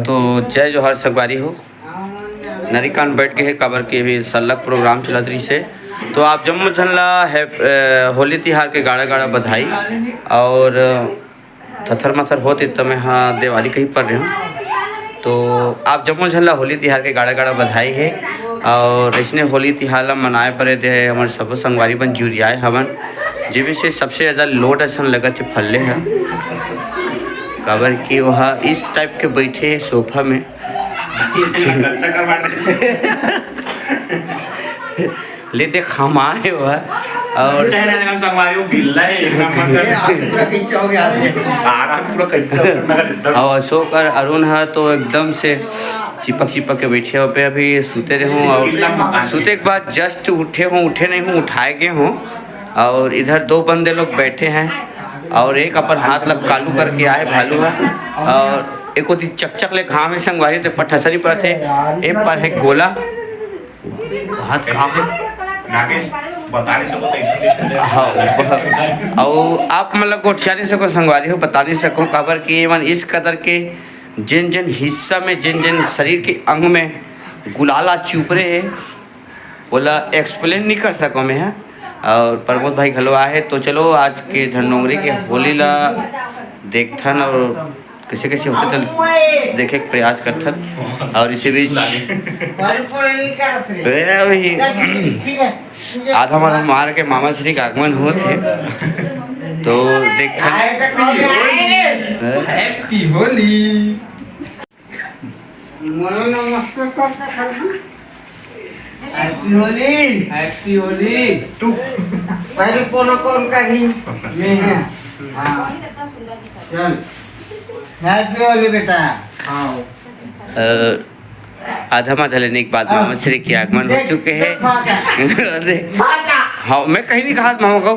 तो जय जोहर संगवारी हो नरिकान बैठ के है काबर के भी सलग प्रोग्राम चलत रही से। तो आप जम्मू झनला है होली तिहार के गाड़ा गाड़ा बधाई और थथर मथर होते तो मैं हाँ दिवाली कहीं पर रहे हूँ। तो आप जम्मू झनला होली तिहार के गाड़ा गाड़ा बधाई है और इसने होली तिहार मनाए पड़े थे हमारे सब संगवारी बन जुरियाए हवन जिसमें से सबसे ज़्यादा लोड ऐसा लगा थे फल्ले है काबर कि वह इस टाइप के बैठे हैं सोफा में ले देख हम आए हुआ और अशोक और अरुण है तो एकदम से चिपक के बैठे हो पे अभी सूते रहे हूँ और सूते के बाद जस्ट उठे नहीं हूँ उठाए गए हूँ और इधर दो बंदे लोग बैठे हैं और एक अपन हाथ लग कालू करके आए भालू है और एक होती चकचक ले घाम में संगवारी तो पठसरी पर थे एक पर है गोला हाथ कहाँ है नागेश बता नहीं सको हाँ और आप मतलब गोठिया नहीं सको संगवारी हो बता नहीं सको काबर कि मन इस कदर के जिन जिन हिस्सा में जिन जिन शरीर के अंग में गुलाला चुप रहे है बोला एक्सप्लेन नहीं कर सको मैं है और प्रमोद भाई घलवा है। तो चलो आज के धनोंगरी के होली ला देखथन और कैसे कैसे होते थे देखे के प्रयास करथन और इसी बीच आधा मार के मामा श्री का आगमन हुए थे तो देखथन हैप्पी होली हैप्पी होली तू पहले कोनो कौन का ही मैं हां चल हैप्पी होली बेटा हां आधा लेने के बाद मामा श्री के आगमन हो चुके हैं। हाँ मैं कहीं नहीं कहा मामा को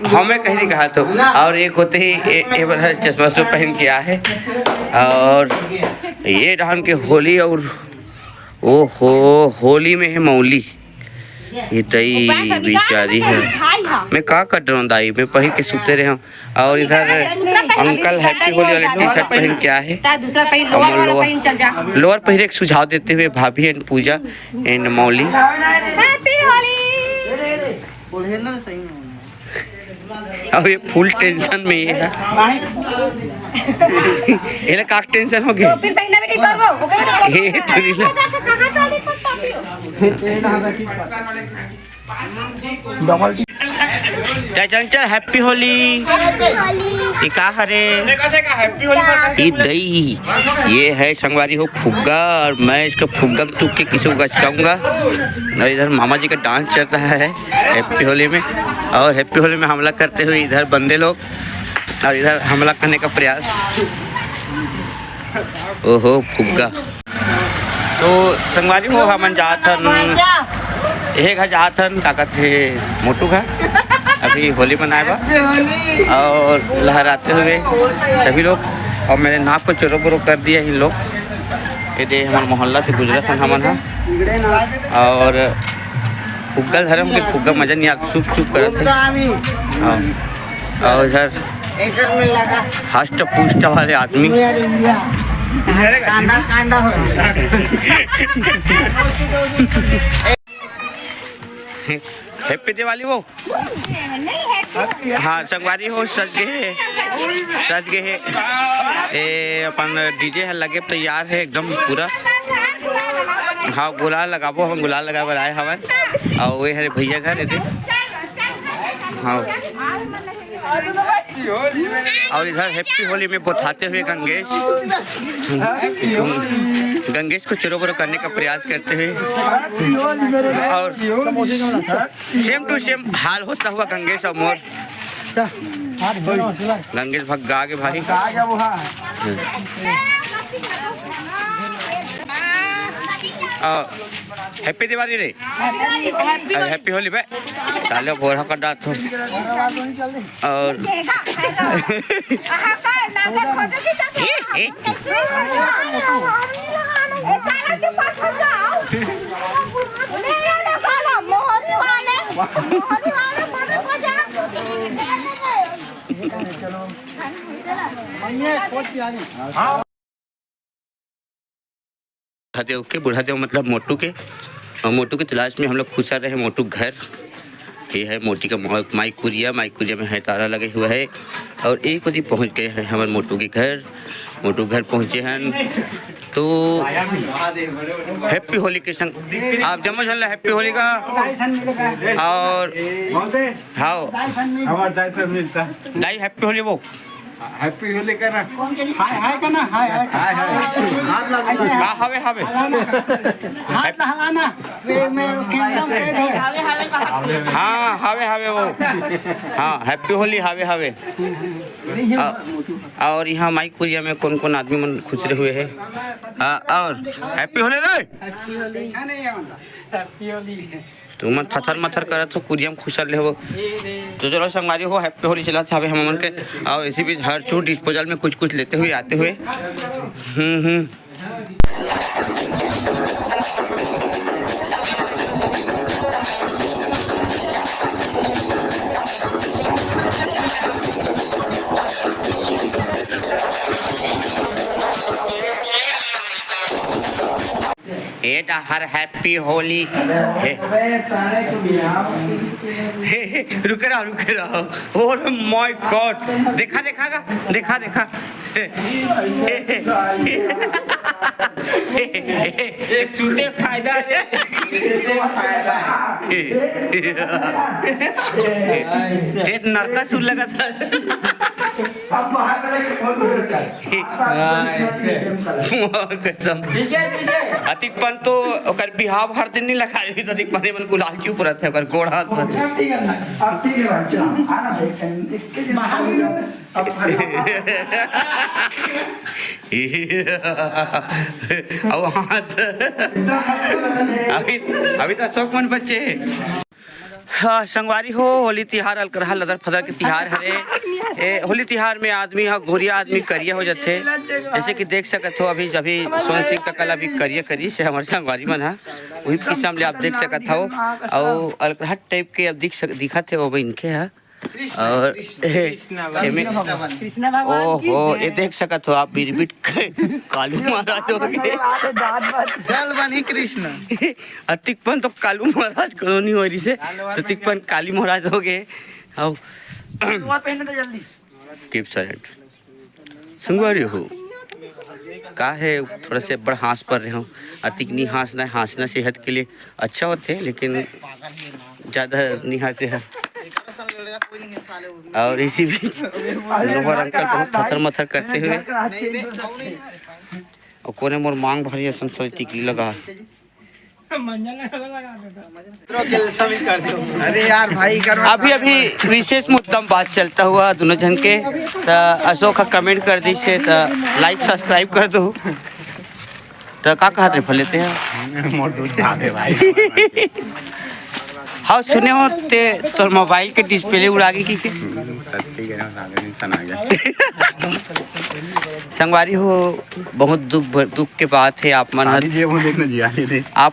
हाँ मैं कहीं नहीं कहा तो और एक होते ही ये बड़ा चश्मा से पहन के आए और ये डान के होली और ओहो होली में है मौली ये तई बेचारी है मैं का कर रहा हूँ दाई मैं पहन के सूते रहे हूँ और इधर अंकल हैप्पी होली वाले टी शर्ट पहन के आए लोअर पहन एक सुझाव देते हुए भाभी एंड पूजा एंड मौली अब ये फुल टेंशन में ये है ये का टेंशन हो गया चंचल हैप्पी होली का हरे दही ये है संगवारी हो फुग्गा और मैं इसका फुग्गा तुक के किसी को गचकाऊंगा और इधर मामा जी का डांस चल रहा है हैप्पी होली में और हैप्पी होली में हमला करते हुए इधर बंदे लोग और इधर हमला करने का प्रयास ओहो फुग्गा। तो संगवारी हो हम जाथन एक घर जाथन ताकत थे मोटू का अभी होली मनाए बा और लहराते हुए सभी लोग और मेरे नाक को चोरो बोरो कर दिया इन लोग ये दे हमारे मोहल्ला से गुजरा सन हमन है और फुग्गा धर्म के फुग्गा मजा नहीं आता सूप सूप करते और इधर हष्ट पुष्ट वाले आदमी हैप्पी दिवाली वो हाँ संगवारी हो सज गए है ए अपन डीजे है लगे तैयार है एकदम पूरा हाँ गुलाल लगाबो हम गुलाल लगा बर आए हवन और वे हरे भैया घर थे हाँ और इधर हैप्पी होली में बताते हुए गंगेश को चोरो करने का प्रयास करते हुए और सेम टू सेम हाल होता हुआ गंगेश और मोर गंगेश भगा के भाई हैप्पी दिवाली रे हैप्पी होली बे डालो बोरा कर डाल तो और बुढ़ादेव के, बुढ़ादेव मतलब मोटू के, और मोटू की तलाश में हम लोग खुश रहे। मोटू घर ये है, मोटी का माइकुरिया में है तारा लगे हुआ है। और एक बजे पहुंच गए हैं हमारे मोटू के घर। मोटू घर पहुंचे हैं तो हैप्पी होली के संग आप जमा झल हैप्पी होली का। और हाँ दाई हैप्पी होली वो हैप्पी होली का ना हाय हाय का ना हाय हाय का हवे हवे हाथ हलाना वे में कैमरा में है हाँ हवे हवे वो हाँ हैप्पी होली हवे हवे। और यहाँ माई कुरिया में कौन कौन आदमी मन खुचरे हुए हैं। और हैप्पी होली रे तुम थथर मथर करत हो कुरिया में खुशल ले हो तो चलो संगवारी हो हैप्पी होली चला था हम मन के। और इसी बीच हर चूट डिस्पोजल में कुछ कुछ लेते हुए आते हुए एटा हर हैप्पी होली रुक रहा और माय गॉड देखा सूते फायदा नरका सुन लगा था कसम अतिक पन तो ओकर बिहाव हर दिन नहीं लगा रही तो अतिक पन मन गुलाल क्यों पूरा था ओकर गोड़ हाथ पर अब अभी तो शौक मन बच्चे हाँ संगवारी हो होली तिहार अलकरहा लदर फदर के तिहार हरे। होली तिहार में आदमी हाँ गोरिया आदमी करिया हो जाते जैसे कि देख सकत हो अभी सोन सिंह का कल अभी करिए से हमारे संगवारी मन है वही किस्म ले आप देख सकत हो। और अलकरहा टाइप के अब दिखा थे वो इनके है। और ओहो ये देख सकत हो आप बिरबिट कालू महाराज हो गए जल बनी कृष्ण अतिकपन तो कालू महाराज कॉलोनी हो रही से तो तिकपन काली महाराज हो गए। और टिप सरेंट संगवारी हो का है थोड़ा से बड़ा हाँस पर रहे हो अतिक नहीं हंसना सेहत के लिए अच्छा होते लेकिन ज़्यादा नहीं हंसे है। और इसी भी लोहर अंकल बहुत थथर मथर करते हुए और कोने मोर मांग भरी असन सोई टिकली लगा। अरे यार भाई अभी विशेष मुद्दम बात चलता हुआ दोनों जन के तो अशोक का कमेंट कर दी से तो लाइक सब्सक्राइब कर दो तो का कहते लेते हैं हाँ सुने हो ते तोर मोबाइल के डिस्प्ले उड़ा गई की संगवारी हो बहुत दुख के बात है। आप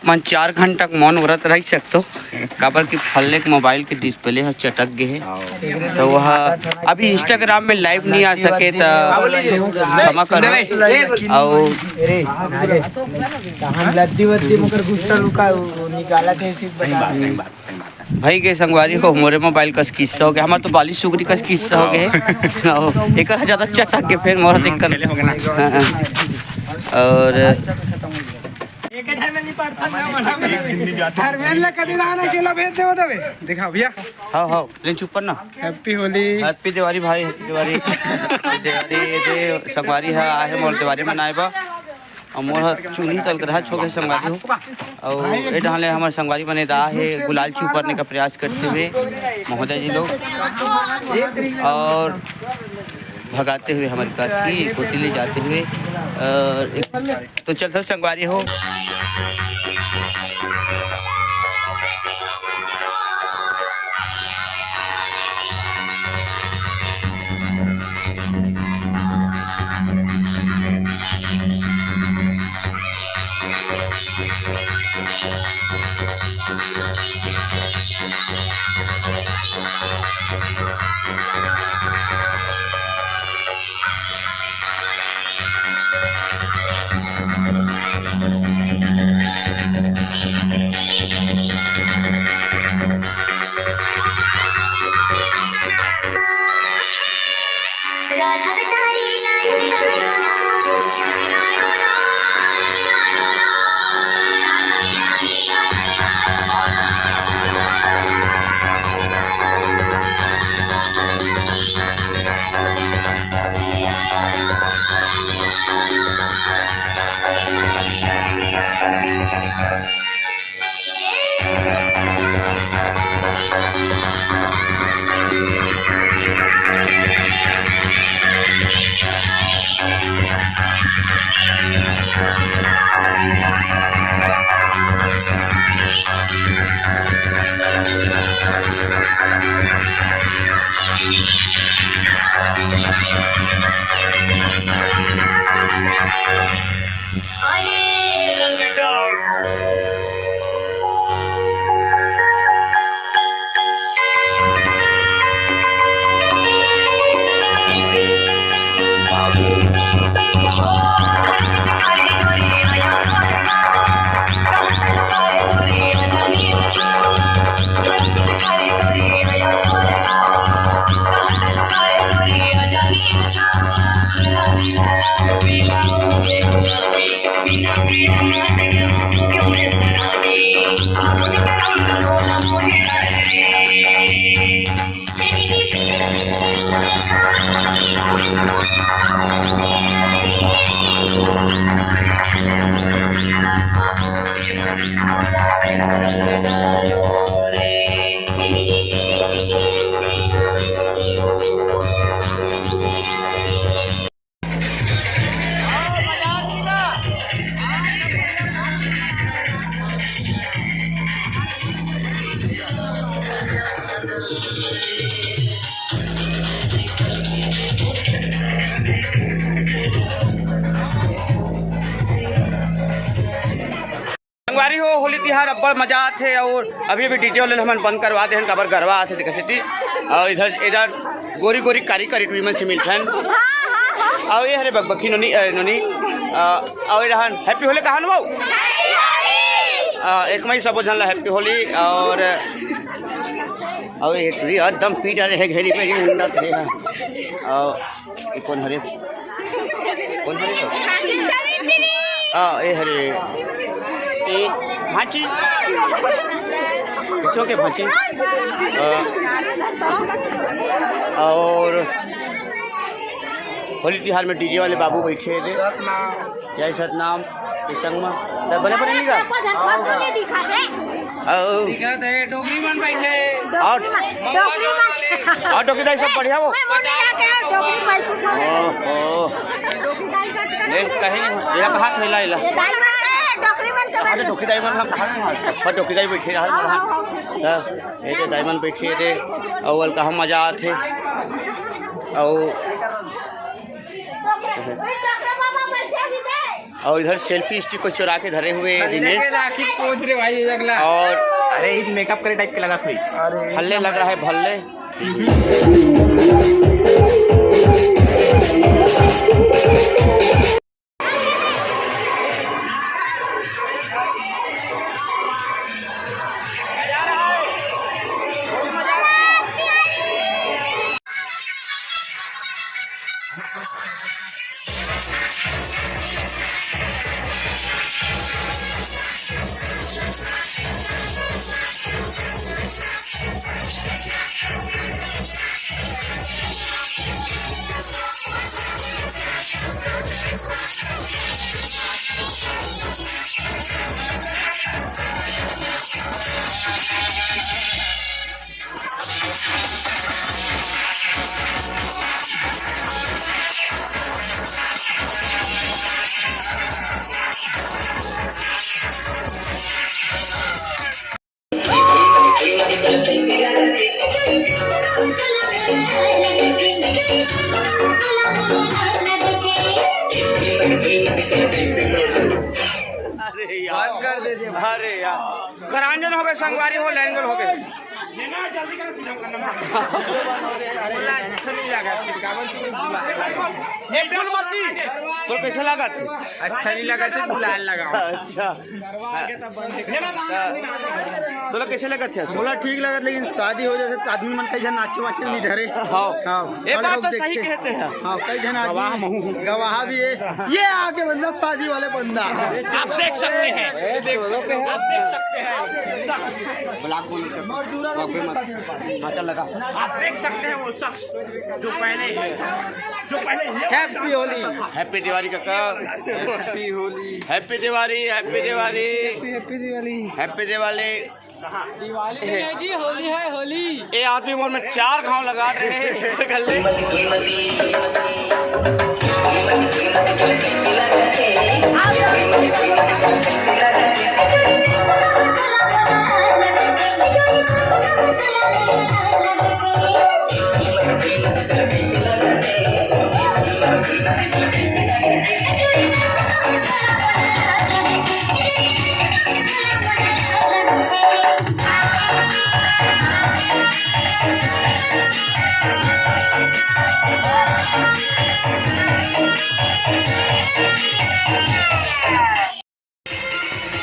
मन 4 घंटा मौन व्रत रह सकते हो काबर की फलने के मोबाइल के डिस्प्ले है चटक गए है तो वह अभी इंस्टाग्राम में लाइव नहीं आ सके तो क्षमा करो। और भाई के संगवारी हो मोरे मोबाइल का किस्सा हो गया हमारे तो 42 सुगरी का किस्सा हो गए एक ज़्यादा चटक के फिर मोर दिक्कत और देखा भैया हाँ लेकिन चुप ना हैप्पी होली हैप्पी दिवाली भाई दिवाली संगवारी है आहे मोर दिवाली मनाए बा और मोर चूल्ही चल कर छोके संगवारी हो और ये ढाले हमारे संगवारी बने दा है गुलाल छुपाने का प्रयास करते हुए महोदय जी लोग और भगाते हुए हमारे कार की गोती ले जाते हुए तो चलते संगवारी हो। संगवारी हो होली तिहार अब्बड़ मजा आथे और अभी अभी डीजे वाले हमन बंद करवा दे काबर गरबा आथे देखती और इधर इधर गोरी गोरी कारी कारी टुईमन से मिलथन और ये हरे बकबकी नोनी नोनी और रहन हैप्पी होली कहान बाऊ एक मई सब झन ला हैप्पी होली और ये टुरी एकदम पीट रहे है घेरी पे ये मुंडा थे और ये कौन हरे ये हरे भाची किसों के भाची और होली तिहार में डीजे वाले बाबू बैठे थे जय सतनाम के संग में बने बने निका और डोकी दाई सब बढ़िया वो कहीं ये कहा थैला इला अरे डोकी दाई मन हम कहा डोकी दाई बैठे रहा ये दाईमन बैठे थे अव्वल कहाँ मजा आथे और इधर सेल्फी स्टिक को चुरा के धरे हुए दिनेश और अरे मेकअप करे टाइप के लगा कोई भल्ले लग रहा है भल्ले अरे यार करांजन हो गए संगवारी हो लैंगल हो गए तो कैसा लगा थे? अच्छा नहीं लगा था, गुलाल लगा। अच्छा तो कैसे लगा थे? बोला ठीक लगा, लेकिन शादी हो जाए तो आदमी मन कैसे नाचे वाचे नहीं धरे। हाँ हाँ, ये बात तो देखते। सही कहते हैं। हाँ, कई जन आदमी गवाह भी है। ये आके बंदा शादी वाले बंदा आप देख सकते हैं, आप देख सकते हैं, लगा आप देख सकते हैं वो शख्स जो पहले हैप्पी होली, हैप्पी दिवाली काका, happy Holi, happy Diwali, happy Diwali, happy Diwali. Happy Diwali. Diwali नहीं है जी, होली है होली। ये आदमी मोर में 4 घाव लगा रहे हैं गले।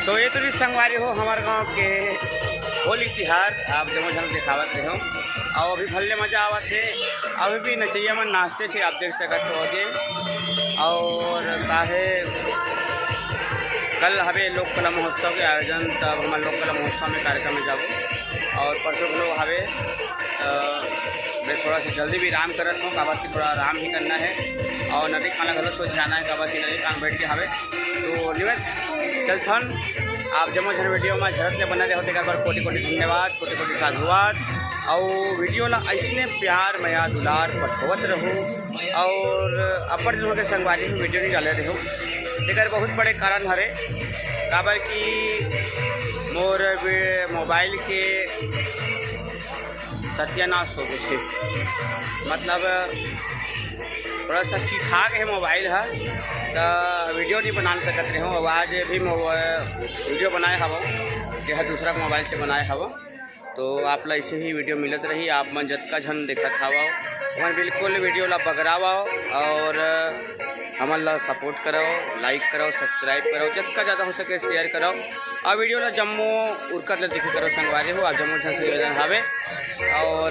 तो ये तो जी संगवारी हो हमारे गांव के होली तिहार आप जब झल दिखावत रहे हो और अभी भले मजा आवत है। अभी भी नचैया में नाचते थे, आप देख सकते हो आगे। और काहे कल हवे लोक कला महोत्सव के आयोजन, तब हमारे लोक कला महोत्सव में कार्यक्रम में जाबो। और परसों के लोग हवे मैं थोड़ा सा जल्दी भी आराम करत हूँ, काबा की थोड़ा आराम ही करना है। और नदी खाना घर सोच जाना है, काबा की नदी खाना बैठ के हवे तो निवेद चलथन। आप जमो झन वीडियो में झरत ले बना रहे होते, एक बार कोटि कोटि धन्यवाद, कोटि कोटि साधुवाद। और वीडियो ला ऐसने प्यार मया दुलार पठवत रहूँ। और अपर जो संगवारी में वीडियो नहीं डाले रहे हो, एक बहुत बड़े कारण हरे काबर की मोर मोबाइल के सत्यानाश हो गए। मतलब थोड़ा सा चिखा के मोबाइल है तो वीडियो नहीं बना सकते रहे हो। आज भी वीडियो बनाए हवो, यह दूसरा मोबाइल से बनाए हवो। तो आप ला ऐसे ही वीडियो मिलत रही। आप मन जतका झन देखत हवा मन बिल्कुल वीडियो ला बगरावा और हमन ला सपोर्ट करो, लाइक करो, सब्सक्राइब करो, जितना ज़्यादा हो सके शेयर करो। और वीडियो ला जम्मू उड़कत ले दिखे करो संगवारी हो। आप जम्मू झन संयोजन हवे और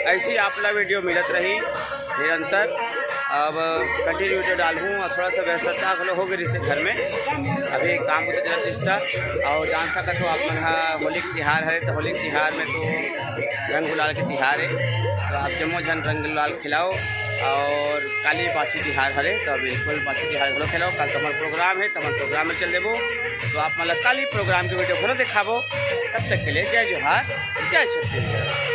ऐसी आप ला वीडियो मिलत रही निरंतर। अब कंटिन्यू वीडियो डालूँ और थोड़ा सा व्यस्तता हो गई इसे घर में, अभी काम होते जरा रिश्ता। और जान सकते हो आप मन होली के तिहार है, तो होली के तिहार में तो रंग गुलाल के तिहार है। तो आप जम्मो झन रंग गुलाल खिलाओ। और काली पासी तिहार हरे तो बिल्कुल पासी तिहार घलो खिलाओ। कल तो हमारा प्रोग्राम है, तो हमारे प्रोग्राम में चल देवो। तो आप मतलब काली प्रोग्राम के वीडियो घलो दिखाबो। तब तक के लिए जय जोहार, जय छत्तीसगढ़।